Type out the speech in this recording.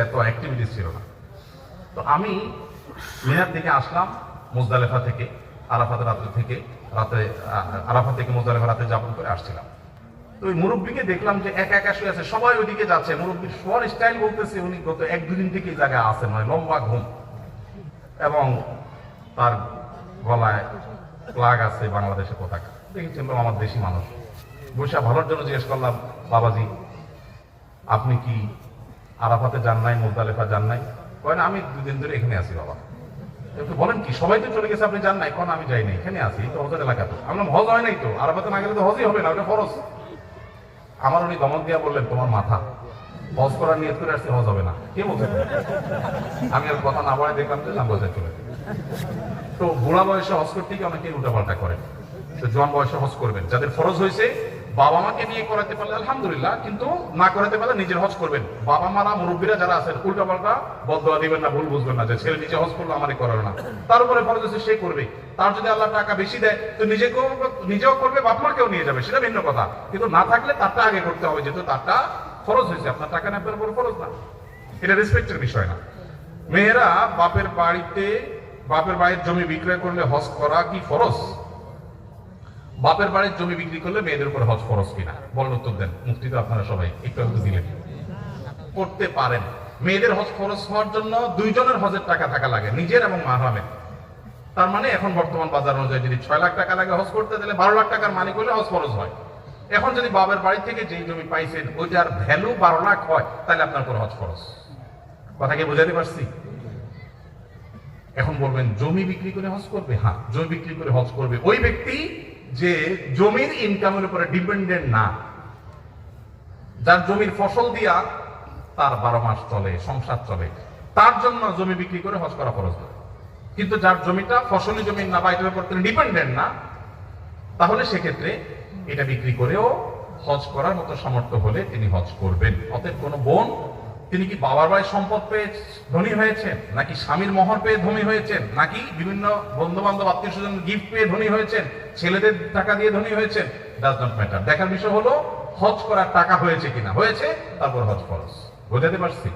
এত অ্যাক্টিভিটিস ছিল না। তো আমি মিনার থেকে আসলাম, মুজদালেফা থেকে, আরাফাত আরাফাত থেকে মুজদালেফা রাতে যাপন করে আসছিলাম। তো ওই মুরব্বীকে দেখলাম যে একা একা শুয়ে আছে, সবাই ওইদিকে যাচ্ছে। মুরব্বীর শোয়ার স্টাইল বলতেছে উনি গত 1-2 দিন থেকে জায়গায় আছেন, মানে লম্বা ঘুম, এবং তার গলায় প্লাগ আছে বাংলাদেশের পতাকা। দেখেছেন আমার দেশি মানুষ। বসে ভালোর জন্য জিজ্ঞেস করলাম, বাবাজি আপনি কি আরাফাতে যান নাই, মুজদালেফা যান নাই? কয় না, আমি 2 দিন ধরে এখানে আছি বাবা। একটু বলেন কি, সবাই তো চলে গেছে, আপনি যান নাই? কোন আমি যাই নাই, এখানে আছি, তো হজের এলাকা। তো আমরা হজ হয় নাই তো, আরাফাতে না গেলে তো হজই হবে না, ওটা ফরজ। আমার উনি ধমক দিয়া বললেন, তোমার মাথা, হজ করার নিয়ত করে আসছে, হজ হবে না। কে বলছে? আমি আর কথা না বলে দেখলাম যে লাম্বাজায় চলে। তো বুড়া বয়সে হজ করতে গিয়ে অনেকে উল্টাপাল্টা করে। তো জোয়ান বয়সে হজ করবেন, যাদের ফরজ হয়েছে বাবা মাকে নিয়ে করাতে পারলে আলহামদুলিল্লাহ, কিন্তু না করাতে পারলে নিজের হজ করবেন। বাবা মারা মুরব্বীরা যারা আছেন উল্টাপাল্টা বদদোয়া দিবেন না, ভুল বুঝবেন না যে ছেলে নিজে হজ করলো আমারই করার না। তার উপরে ফরজ হচ্ছে সে করবে, তার যদি আল্লাহ টাকা বেশি দেয় তো নিজেও করবে, বাপ মাকেও নিয়ে যাবে, সেটা ভিন্ন কথা। কিন্তু না থাকলে তারটা আগে করতে হবে, যেহেতু তারটা ফরজ হয়েছে, আপনার টাকা নেই, আপনার উপর ফরজ না। এটা রেসপেক্টের বিষয় না। মেয়েরা বাপের বাড়ির জমি বিক্রয় করলে হজ করা কি ফরজ? বাপের বাড়ির জমি বিক্রি করলে মেয়েদের উপর হজ ফরজ কিনা বলেন, উত্তর দেন। মুফতি তো আপনারা সবাই একটু দিলেন। করতে পারেন। মেয়েদের হজ ফরজ হওয়ার জন্য 2 জনের হজের টাকা থাকা লাগে, নিজের এবং মাহরামের। তার মানে এখন বর্তমান বাজার অনুযায়ী যদি 6 লাখ টাকা লাগে হজ করতে, তাহলে 12 লাখ টাকার মালিক হলে হজ ফরজ হয়। এখন যদি বাবার বাড়ি থেকে যেই জমি পাইছেন ওইটার ভ্যালু 12 লাখ হয়, তাহলে আপনার উপর হজ ফরজ। কথা কি বুঝাতে পারছি? এখন বলবেন জমি বিক্রি করে হজ করবে? হ্যাঁ, জমি বিক্রি করে হজ করবে ওই ব্যক্তি যে জমির ইনকামের উপরে ডিপেন্ডেন্ট না, যার জমির ফসল দিয়া তার 12 মাস চলে, সংসার চলে, তার জন্য জমি বিক্রি করে হজ করা ফরজ না। কিন্তু যার জমিটা ফসলি জমি না বা এটার উপর তিনি ডিপেন্ডেন্ট না, তাহলে সেক্ষেত্রে এটা বিক্রি করেও হজ করার মতো সামর্থ্য হলে তিনি হজ করবেন। অতএব কোন বোন, তিনি কি বাবার বাড়ির সম্পদ পেয়ে ধনী হয়েছেন, নাকি স্বামীর মোহর পেয়ে ধনী হয়েছেন, নাকি বিভিন্ন বন্ধু বান্ধব আত্মীয় স্বজন গিফট পেয়ে ধনী হয়েছেন, ছেলেদের টাকা দিয়ে ধনী হয়েছেন, ডাজ নট ম্যাটার। দেখার বিষয় হলো হজ করার টাকা হয়েছে কিনা। হয়েছে, তারপর হজ ফরজ। বোঝাতে পারছি?